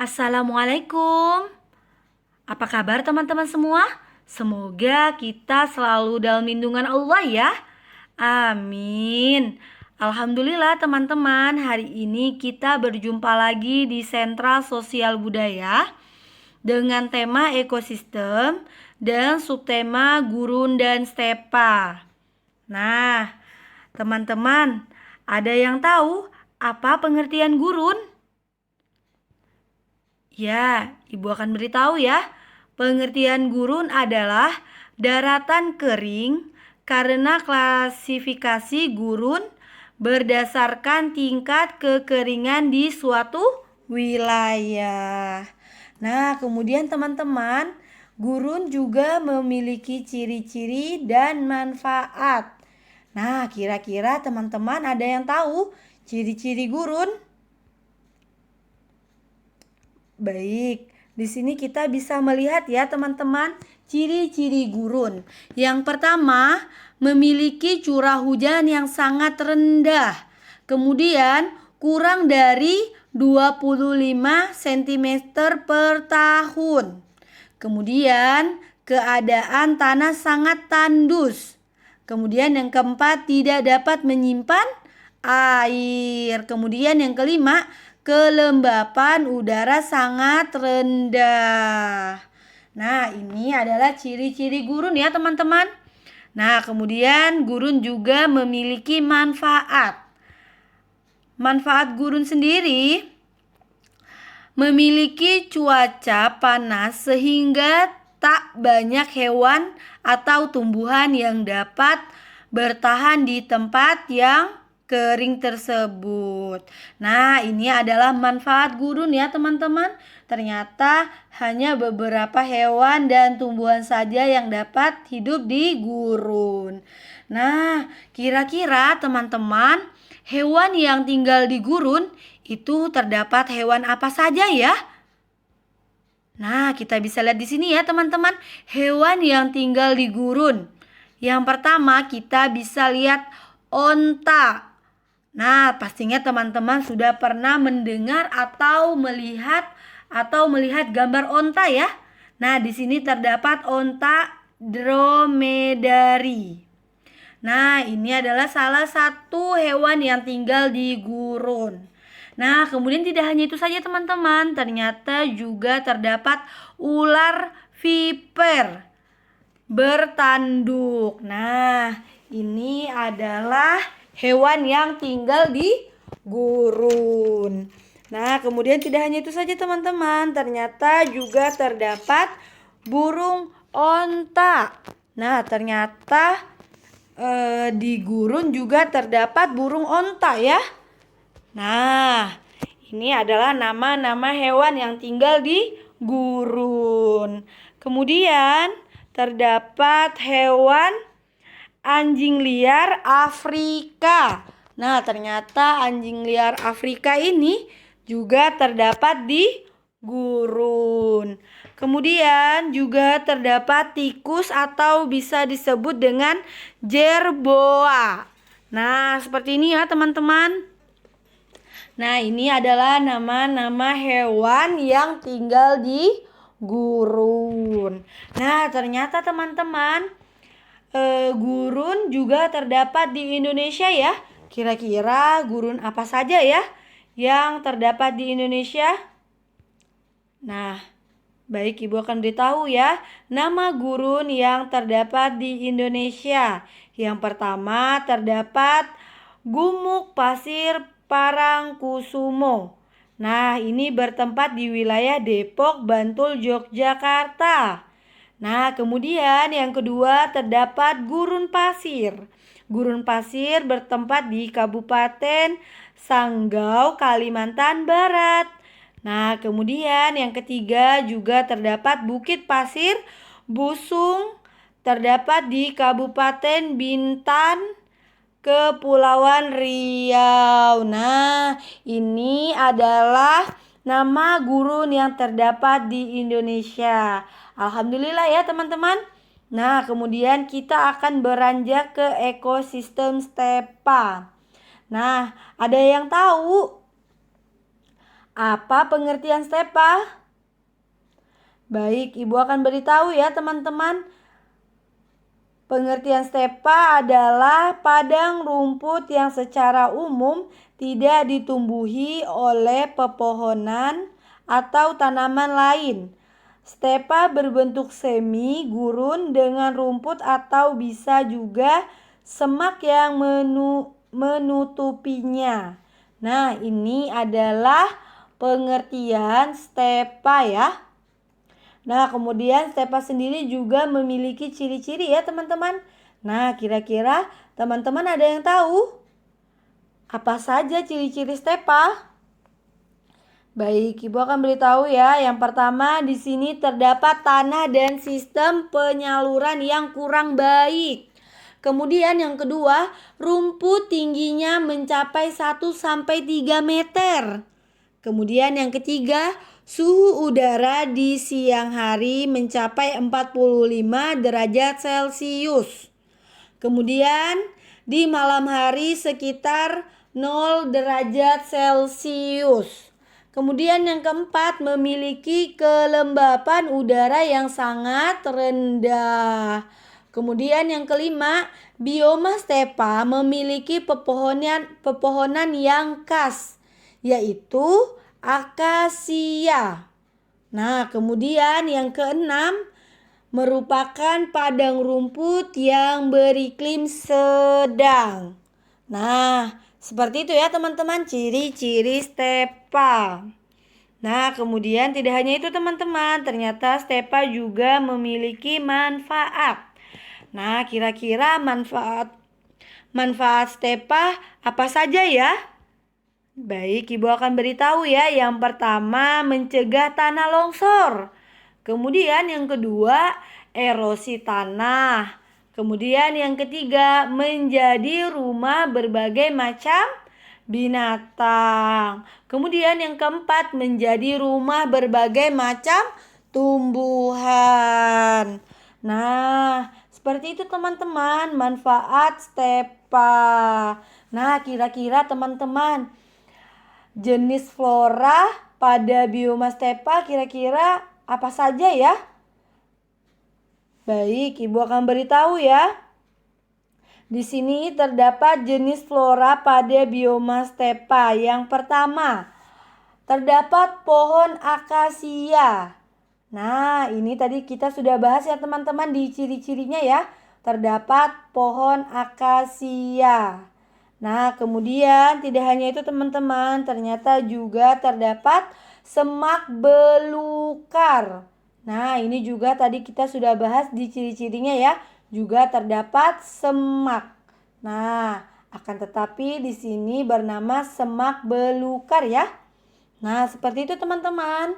Assalamualaikum. Apa kabar teman-teman semua? Semoga kita selalu dalam lindungan Allah ya. Amin. Alhamdulillah teman-teman, hari ini kita berjumpa lagi di Sentra Sosial Budaya dengan tema ekosistem dan subtema gurun dan stepa. Nah, teman-teman, ada yang tahu apa pengertian gurun? Ya, Ibu akan beritahu ya. Pengertian gurun adalah daratan kering karena klasifikasi gurun berdasarkan tingkat kekeringan di suatu wilayah. Nah, kemudian teman-teman, gurun juga memiliki ciri-ciri dan manfaat. Nah, kira-kira teman-teman ada yang tahu ciri-ciri gurun? Baik, di sini kita bisa melihat ya teman-teman ciri-ciri gurun. Yang pertama, memiliki curah hujan yang sangat rendah. Kemudian kurang dari 25 cm per tahun. Kemudian keadaan tanah sangat tandus. Kemudian yang keempat, tidak dapat menyimpan air. Kemudian yang kelima, kelembapan udara sangat rendah. Nah, ini adalah ciri-ciri gurun ya teman-teman. Nah, kemudian gurun juga memiliki manfaat. Manfaat gurun sendiri memiliki cuaca panas sehingga tak banyak hewan atau tumbuhan yang dapat bertahan di tempat yang kering tersebut. Nah, ini adalah manfaat gurun ya teman-teman. Ternyata hanya beberapa hewan dan tumbuhan saja yang dapat hidup di gurun. Nah, kira-kira teman-teman, hewan yang tinggal di gurun itu terdapat hewan apa saja ya? Nah, kita bisa lihat di sini ya teman-teman, hewan yang tinggal di gurun. Yang pertama kita bisa lihat onta. Nah, pastinya teman-teman sudah pernah mendengar atau melihat gambar onta ya. Nah, di sini terdapat onta dromedari. Nah, ini adalah salah satu hewan yang tinggal di gurun. Nah, kemudian tidak hanya itu saja teman-teman, ternyata juga terdapat ular viper bertanduk. Nah, ini adalah hewan yang tinggal di gurun. Nah, kemudian tidak hanya itu saja teman-teman, ternyata juga terdapat burung onta. Nah, ternyata di gurun juga terdapat burung onta ya. Nah, ini adalah nama-nama hewan yang tinggal di gurun. Kemudian terdapat hewan anjing liar Afrika. Nah, ternyata anjing liar Afrika ini juga terdapat di gurun. Kemudian juga terdapat tikus atau bisa disebut dengan jerboa. Nah, seperti ini ya teman-teman. Nah, ini adalah nama-nama hewan yang tinggal di gurun. Nah, ternyata teman-teman, gurun juga terdapat di Indonesia ya. Kira-kira gurun apa saja ya yang terdapat di Indonesia? Nah, baik, Ibu akan beritahu ya nama gurun yang terdapat di Indonesia. Yang pertama terdapat Gumuk Pasir Parangkusumo. Nah, ini bertempat di wilayah Depok, Bantul, Yogyakarta. Nah, kemudian yang kedua terdapat gurun pasir. Gurun pasir bertempat di Kabupaten Sanggau, Kalimantan Barat. Nah, kemudian yang ketiga juga terdapat Bukit Pasir Busung, terdapat di Kabupaten Bintan, Kepulauan Riau. Nah, ini adalah nama gurun yang terdapat di Indonesia. Alhamdulillah ya teman-teman. Nah, kemudian kita akan beranjak ke ekosistem stepa. Nah, ada yang tahu Apa pengertian stepa? Baik, Ibu akan beritahu ya teman-teman. Pengertian stepa adalah padang rumput yang secara umum tidak ditumbuhi oleh pepohonan atau tanaman lain. Stepa berbentuk semi gurun dengan rumput atau bisa juga semak yang menutupinya. Nah, ini adalah pengertian stepa ya. Nah, kemudian stepa sendiri juga memiliki ciri-ciri ya teman-teman. Nah, kira-kira teman-teman ada yang tahu apa saja ciri-ciri stepa? Baik, Ibu akan beritahu ya. Yang pertama, di sini terdapat tanah dan sistem penyaluran yang kurang baik. Kemudian yang kedua, rumput tingginya mencapai 1-3 meter. Kemudian yang ketiga, suhu udara di siang hari mencapai 45 derajat Celcius. Kemudian di malam hari sekitar 0 derajat Celcius. Kemudian yang keempat, memiliki kelembapan udara yang sangat rendah. Kemudian yang kelima, bioma stepa memiliki pepohonan yang khas, yaitu akasia. Nah, kemudian yang keenam, merupakan padang rumput yang beriklim sedang. Nah, seperti itu ya teman-teman ciri-ciri stepa. Nah, kemudian tidak hanya itu teman-teman, ternyata stepa juga memiliki manfaat. Nah, kira-kira manfaat stepa apa saja ya? Baik, Ibu akan beritahu ya. Yang pertama, mencegah tanah longsor. Kemudian yang kedua, erosi tanah. Kemudian yang ketiga, menjadi rumah berbagai macam binatang. Kemudian yang keempat, menjadi rumah berbagai macam tumbuhan. Nah, seperti itu teman-teman manfaat stepa. Nah, kira-kira teman-teman, jenis flora pada bioma stepa kira-kira apa saja ya? Baik, Ibu akan beritahu ya. Di sini terdapat jenis flora pada bioma stepa. Yang pertama, terdapat pohon akasia. Nah, ini tadi kita sudah bahas ya teman-teman di ciri-cirinya ya. Terdapat pohon akasia. Nah, kemudian tidak hanya itu teman-teman, ternyata juga terdapat semak belukar. Nah, ini juga tadi kita sudah bahas di ciri-cirinya ya. Juga terdapat semak. Nah, akan tetapi di sini bernama semak belukar ya. Nah, seperti itu teman-teman.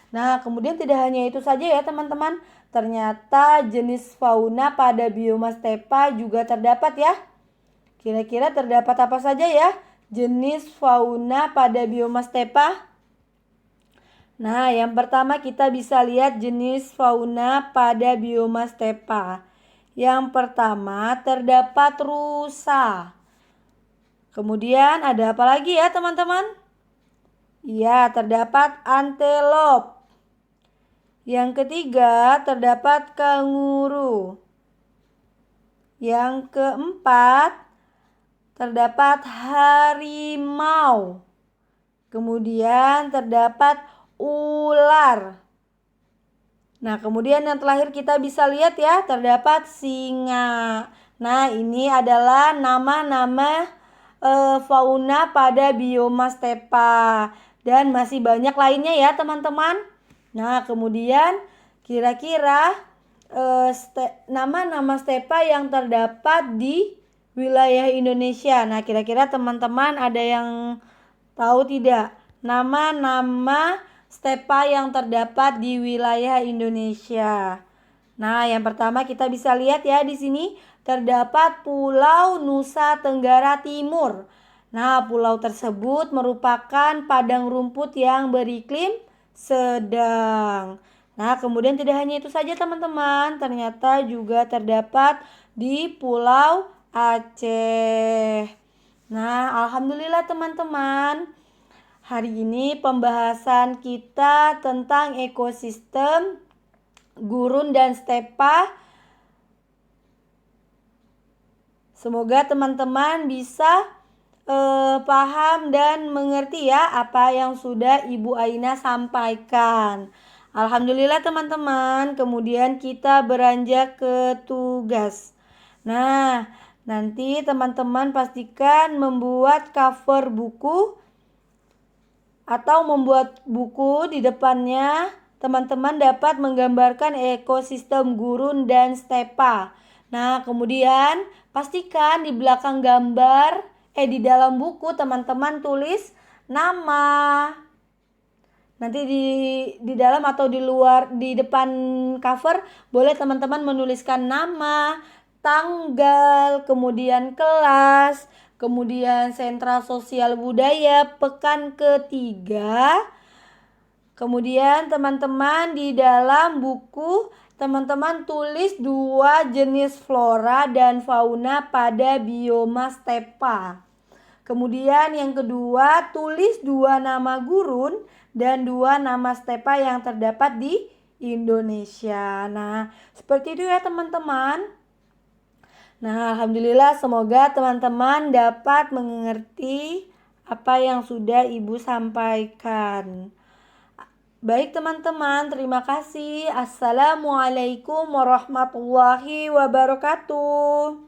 Nah, kemudian tidak hanya itu saja ya teman-teman. Ternyata jenis fauna pada bioma stepa juga terdapat ya. Kira-kira terdapat apa saja ya jenis fauna pada bioma stepa? Nah, yang pertama kita bisa lihat jenis fauna pada bioma stepa. Yang pertama terdapat rusa. Kemudian ada apa lagi ya teman-teman? Ya, terdapat antelop. Yang ketiga terdapat kanguru. Yang keempat terdapat harimau. Kemudian terdapat ular. Nah, kemudian yang terakhir kita bisa lihat ya, terdapat singa. Nah, ini adalah nama-nama fauna pada bioma stepa. Dan masih banyak lainnya ya teman-teman. Nah, kemudian kira-kira nama-nama stepa yang terdapat di wilayah Indonesia. Nah, kira-kira teman-teman ada yang tahu tidak nama-nama stepa yang terdapat di wilayah Indonesia? Nah, yang pertama kita bisa lihat ya di sini terdapat Pulau Nusa Tenggara Timur. Nah, pulau tersebut merupakan padang rumput yang beriklim sedang. Nah, kemudian tidak hanya itu saja teman-teman, ternyata juga terdapat di Pulau Aceh. Nah, alhamdulillah teman-teman. Hari ini pembahasan kita tentang ekosistem gurun dan stepa. Semoga teman-teman bisa paham dan mengerti ya apa yang sudah Ibu Aina sampaikan. Alhamdulillah teman-teman, kemudian kita beranjak ke tugas. Nah, nanti teman-teman pastikan membuat cover buku atau membuat buku di depannya. Teman-teman dapat menggambarkan ekosistem gurun dan stepa. Nah, kemudian pastikan di belakang gambar di dalam buku teman-teman tulis nama. Nanti di dalam atau di luar, di depan cover boleh teman-teman menuliskan nama, tanggal, kemudian kelas, kemudian sentra sosial budaya pekan ketiga. Kemudian teman-teman di dalam buku teman-teman tulis 2 jenis flora dan fauna pada bioma stepa. Kemudian yang kedua, tulis 2 nama gurun dan 2 nama stepa yang terdapat di Indonesia. Nah, seperti itu ya teman-teman. Nah, alhamdulillah semoga teman-teman dapat mengerti apa yang sudah Ibu sampaikan. Baik teman-teman, terima kasih. Assalamualaikum warahmatullahi wabarakatuh.